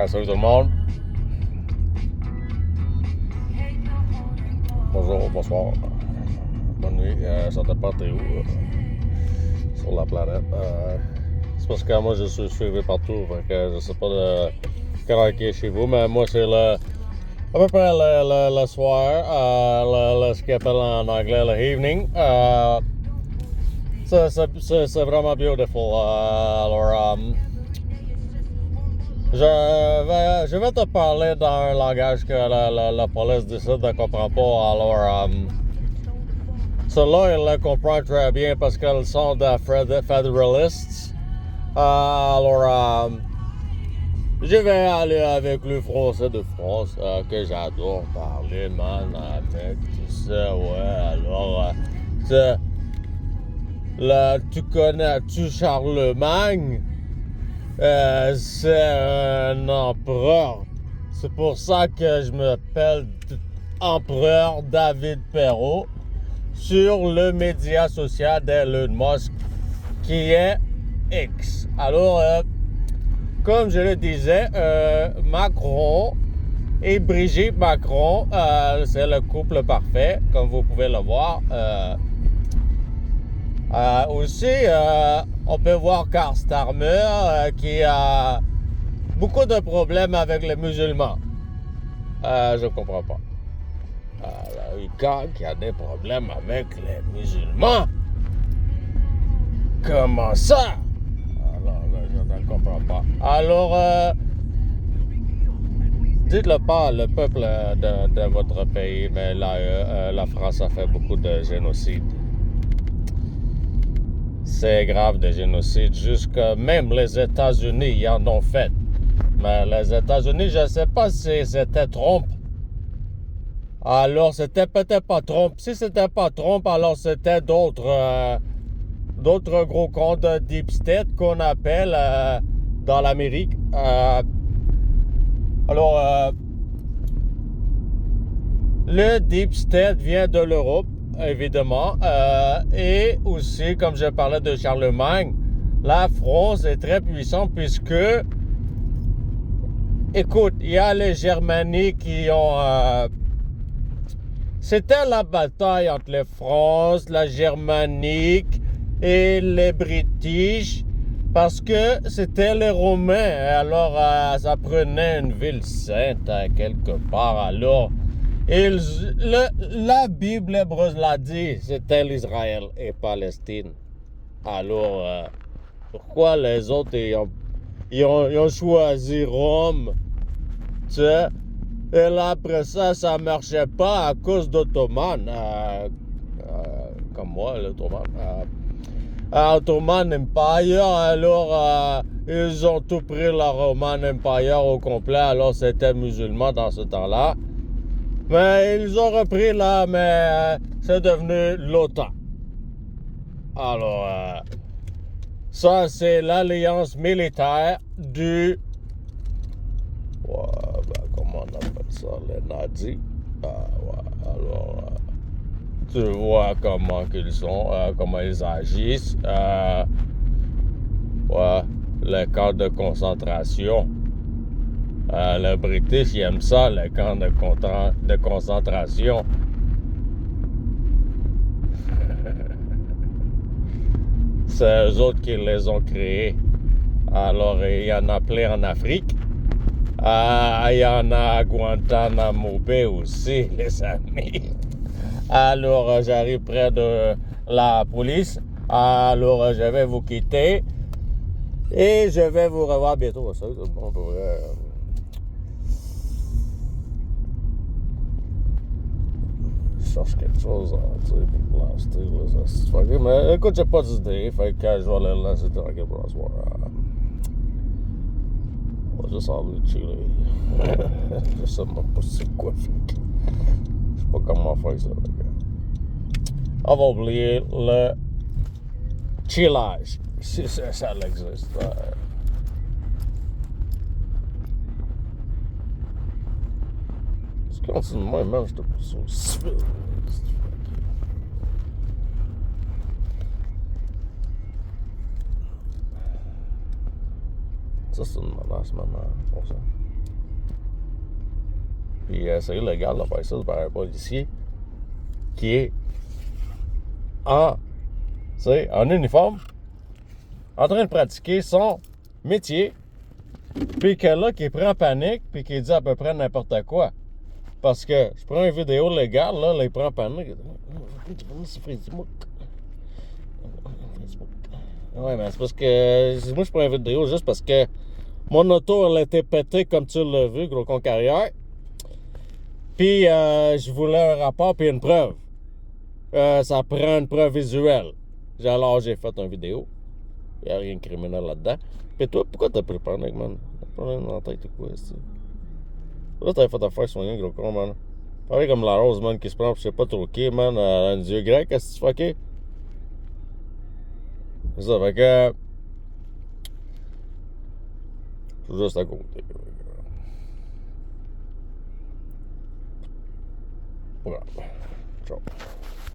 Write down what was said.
Salut tout le monde. Bonjour, bonsoir, bonne nuit. Ça dépend t'es où sur la planète. C'est parce que moi je suis suivi partout, fait que je sais pas de quelle heure qui est chez vous, mais moi c'est à peu près le soir, ce qu'on appelle en anglais le evening. C'est vraiment beautiful. Je vais te parler dans un langage que la police décide de comprendre pas. Alors, ceux-là, ils le comprennent très bien parce qu'ils sont des Federalists. Alors, je vais aller avec le français de France, que j'adore parler, man, avec tout ça, ouais. Alors, tu connais-tu Charlemagne? C'est un empereur. C'est pour ça que je m'appelle Empereur David Perrault sur le média social d'Elon Musk qui est X. Alors, comme je le disais, Macron et Brigitte Macron, c'est le couple parfait, comme vous pouvez le voir. Aussi, on peut voir Karl Starmer qui a beaucoup de problèmes avec les musulmans. Je comprends pas. Qui a des problèmes avec les musulmans? Comment ça? Alors, je ne comprends pas. Alors, dites-le pas, le peuple de votre pays, mais là, la France a fait beaucoup de génocides. C'est grave de génocide, jusque même les États-Unis y en ont fait. Mais les États-Unis, je ne sais pas si c'était Trump. Alors, c'était peut-être pas Trump. Si c'était pas Trump, alors c'était d'autres gros comptes de Deep State qu'on appelle dans l'Amérique. Le Deep State vient de l'Europe, évidemment, et aussi, comme je parlais de Charlemagne, la France est très puissante puisque, écoute, il y a les Germaniques qui ont... c'était la bataille entre les France, la Germanique et les British parce que c'était les Romains. Alors, ça prenait une ville sainte quelque part. Alors, la Bible hébreuse l'a dit, c'était l'Israël et Palestine. Alors, pourquoi les autres ils ont choisi Rome? Tu sais? Et là, après ça, ça marchait pas à cause d'Ottoman. Comme moi, l'Ottoman. Ottoman Empire, alors ils ont tout pris la Roman Empire au complet, alors c'était musulman dans ce temps-là. Mais ils ont repris là, mais c'est devenu l'OTAN. Alors, ça c'est l'alliance militaire du... comment on appelle ça, les nazis. Alors, tu vois comment ils sont, comment ils agissent. Les camps de concentration. Les British, ils aiment ça, les camps de concentration. C'est eux autres qui les ont créés. Alors, il y en a plein en Afrique. Il y en a à Guantanamo Bay aussi, les amis. Alors, j'arrive près de la police. Alors, je vais vous quitter. Et je vais vous revoir bientôt. Salut tout le monde. Je cherche quelque chose à dire pour blaster. Mais écoute, j'ai pas d'idée. Fait que je vais aller lancer tranquille pour la soirée. On va juste aller chiller. Je sais même pas c'est quoi. Je sais pas comment faire ça. On va oublier le chillage. Si ça existe. Parce qu'on se dit, moi, même, j'étais pas sûr. Ça, c'est une menace, maintenant, pour ça. Puis c'est illégal de faire ça par un policier qui est en uniforme, en train de pratiquer son métier, puis que là, qui prend panique, puis qui dit à peu près n'importe quoi. Parce que je prends une vidéo légale, là, il prend panique. C'est Facebook. Ouais, mais c'est parce que moi, je prends une vidéo juste parce que mon auto, elle a été pétée, comme tu l'as vu, gros con carrière. Puis, je voulais un rapport puis une preuve. Ça prend une preuve visuelle. Alors, j'ai fait une vidéo. Il n'y a rien de criminel là-dedans. Puis toi, pourquoi t'as pris panique, man? T'as pas rien dans la tête ou quoi, c'est... Là, t'avais fait affaire soigner, gros con, man. Pareil comme la rose, man, qui se prend, je sais pas trop qui, man, un dieu grec, qu'est-ce que tu fais, ok? C'est ça, fait que... Je suis juste à côté. Voilà. Ciao.